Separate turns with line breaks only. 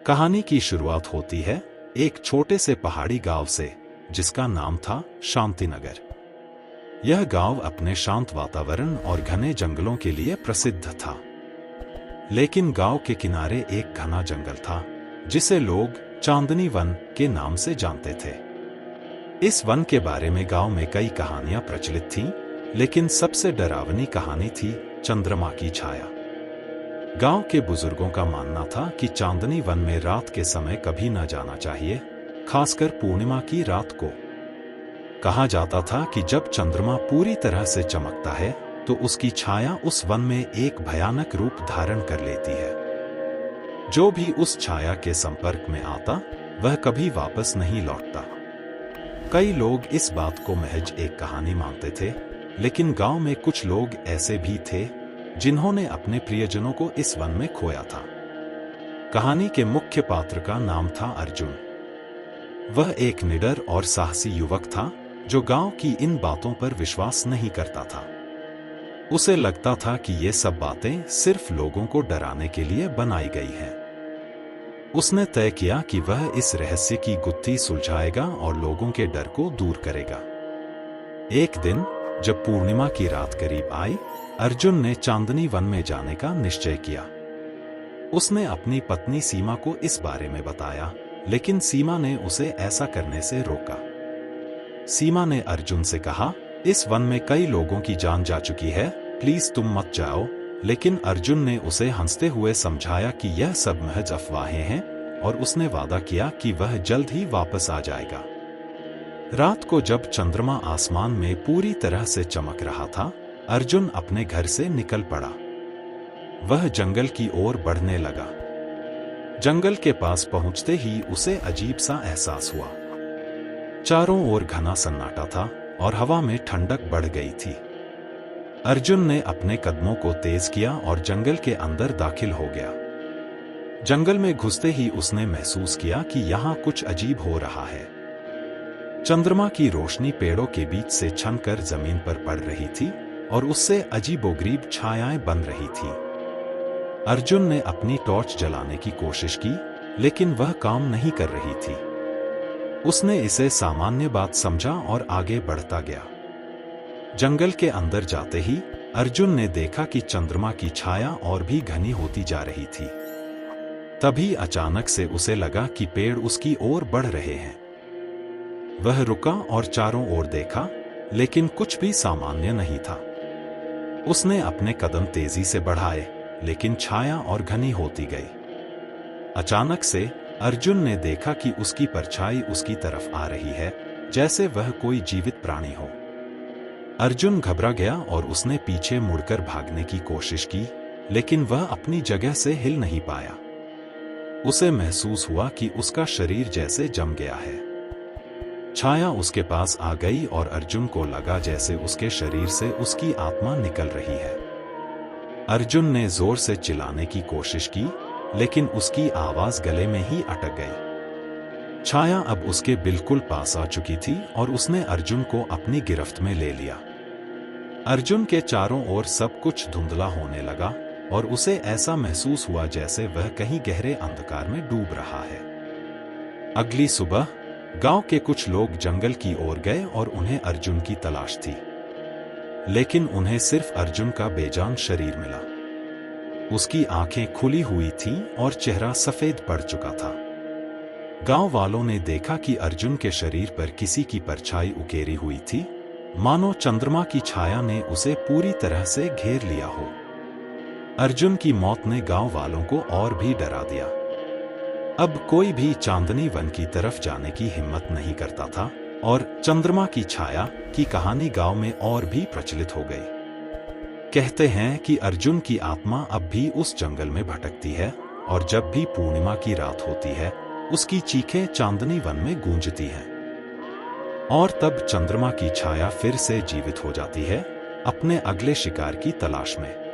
कहानी की शुरुआत होती है एक छोटे से पहाड़ी गांव से जिसका नाम था शांतिनगर। यह गांव अपने शांत वातावरण और घने जंगलों के लिए प्रसिद्ध था। लेकिन गांव के किनारे एक घना जंगल था जिसे लोग चांदनी वन के नाम से जानते थे। इस वन के बारे में गांव में कई कहानियां प्रचलित थीं, लेकिन सबसे डरावनी कहानी थी चंद्रमा की छाया। गांव के बुजुर्गों का मानना था कि चांदनी वन में रात के समय कभी न जाना चाहिए, खासकर पूर्णिमा की रात को। कहा जाता था कि जब चंद्रमा पूरी तरह से चमकता है तो उसकी छाया उस वन में एक भयानक रूप धारण कर लेती है। जो भी उस छाया के संपर्क में आता वह कभी वापस नहीं लौटता। कई लोग इस बात को महज एक कहानी मानते थे, लेकिन गांव में कुछ लोग ऐसे भी थे जिन्होंने अपने प्रियजनों को इस वन में खोया था। कहानी के मुख्य पात्र का नाम था अर्जुन। वह एक निडर और साहसी युवक था जो गांव की इन बातों पर विश्वास नहीं करता था। उसे लगता था कि ये सब बातें सिर्फ लोगों को डराने के लिए बनाई गई हैं। उसने तय किया कि वह इस रहस्य की गुत्थी सुलझाएगा और लोगों के डर को दूर करेगा। एक दिन जब पूर्णिमा की रात करीब आई, अर्जुन ने चांदनी वन में जाने का निश्चय किया। उसने अपनी पत्नी सीमा को इस बारे में बताया, लेकिन सीमा ने उसे ऐसा करने से रोका। सीमा ने अर्जुन से कहा, इस वन में कई लोगों की जान जा चुकी है, प्लीज तुम मत जाओ। लेकिन अर्जुन ने उसे हंसते हुए समझाया कि यह सब महज अफवाहें हैं और उसने वादा किया कि वह जल्द ही वापस आ जाएगा। रात को जब चंद्रमा आसमान में पूरी तरह से चमक रहा था, अर्जुन अपने घर से निकल पड़ा। वह जंगल की ओर बढ़ने लगा। जंगल के पास पहुंचते ही उसे अजीब सा एहसास हुआ। चारों ओर घना सन्नाटा था और हवा में ठंडक बढ़ गई थी। अर्जुन ने अपने कदमों को तेज किया और जंगल के अंदर दाखिल हो गया। जंगल में घुसते ही उसने महसूस किया कि यहाँ कुछ अजीब हो रहा है। चंद्रमा की रोशनी पेड़ों के बीच से छनकर जमीन पर पड़ रही थी और उससे अजीबोगरीब छायाएं बन रही थी। अर्जुन ने अपनी टॉर्च जलाने की कोशिश की, लेकिन वह काम नहीं कर रही थी। उसने इसे सामान्य बात समझा और आगे बढ़ता गया। जंगल के अंदर जाते ही अर्जुन ने देखा कि चंद्रमा की छाया और भी घनी होती जा रही थी। तभी अचानक से उसे लगा कि पेड़ उसकी ओर बढ़ रहे हैं। वह रुका और चारों ओर देखा, लेकिन कुछ भी सामान्य नहीं था। उसने अपने कदम तेजी से बढ़ाए, लेकिन छाया और घनी होती गई। अचानक से अर्जुन ने देखा कि उसकी परछाई उसकी तरफ आ रही है, जैसे वह कोई जीवित प्राणी हो। अर्जुन घबरा गया और उसने पीछे मुड़कर भागने की कोशिश की, लेकिन वह अपनी जगह से हिल नहीं पाया। उसे महसूस हुआ कि उसका शरीर जैसे जम गया है। छाया उसके पास आ गई और अर्जुन को लगा जैसे उसके शरीर से उसकी आत्मा निकल रही है। अर्जुन ने जोर से चिल्लाने की कोशिश की, लेकिन उसकी आवाज गले में ही अटक गई। छाया अब उसके बिल्कुल पास आ चुकी थी और उसने अर्जुन को अपनी गिरफ्त में ले लिया। अर्जुन के चारों ओर सब कुछ धुंधला होने लगा और उसे ऐसा महसूस हुआ जैसे वह कहीं गहरे अंधकार में डूब रहा है। अगली सुबह गांव के कुछ लोग जंगल की ओर गए और उन्हें अर्जुन की तलाश थी, लेकिन उन्हें सिर्फ अर्जुन का बेजान शरीर मिला। उसकी आंखें खुली हुई थीं और चेहरा सफेद पड़ चुका था। गांव वालों ने देखा कि अर्जुन के शरीर पर किसी की परछाई उकेरी हुई थी, मानो चंद्रमा की छाया ने उसे पूरी तरह से घेर लिया हो। अर्जुन की मौत ने गांव वालों को और भी डरा दिया। अब कोई भी चांदनी वन की तरफ जाने की हिम्मत नहीं करता था और चंद्रमा की छाया की कहानी गांव में और भी प्रचलित हो गई। कहते हैं कि अर्जुन की आत्मा अब भी उस जंगल में भटकती है और जब भी पूर्णिमा की रात होती है उसकी चीखें चांदनी वन में गूंजती हैं। और तब चंद्रमा की छाया फिर से जीवित हो जाती है, अपने अगले शिकार की तलाश में।